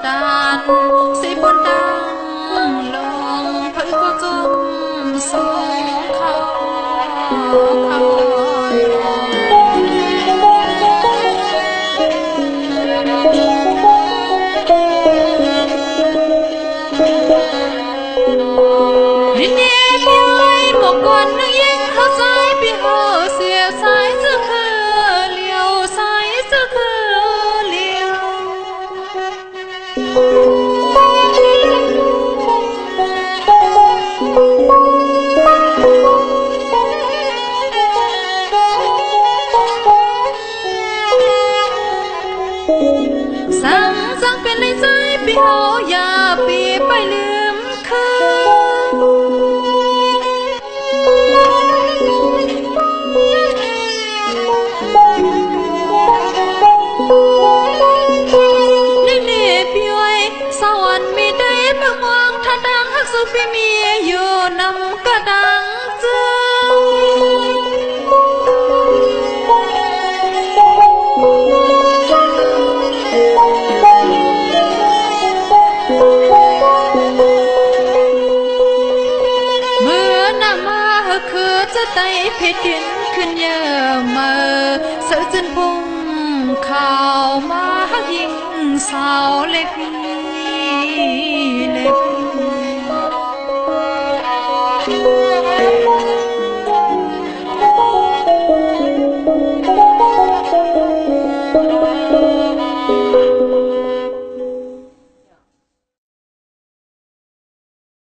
đàn sĩ buồn đang lòng thấy có chung sông khao đi nghe ơi một con nước yên hớt dài bị hờ xìa sai giữa khờ liều sai giữa khờ liều sang sang bên lấy dài bị hờ ya bị bay lướm khờ sao anh mi đây bưng hoang tha đang hát su phi mi yo nằm cả đang mưa nằm hơ khứa cho tay phê tiến khuyên nhờ mờ sợ chân vùng khảo mà hắc hình sao lê phi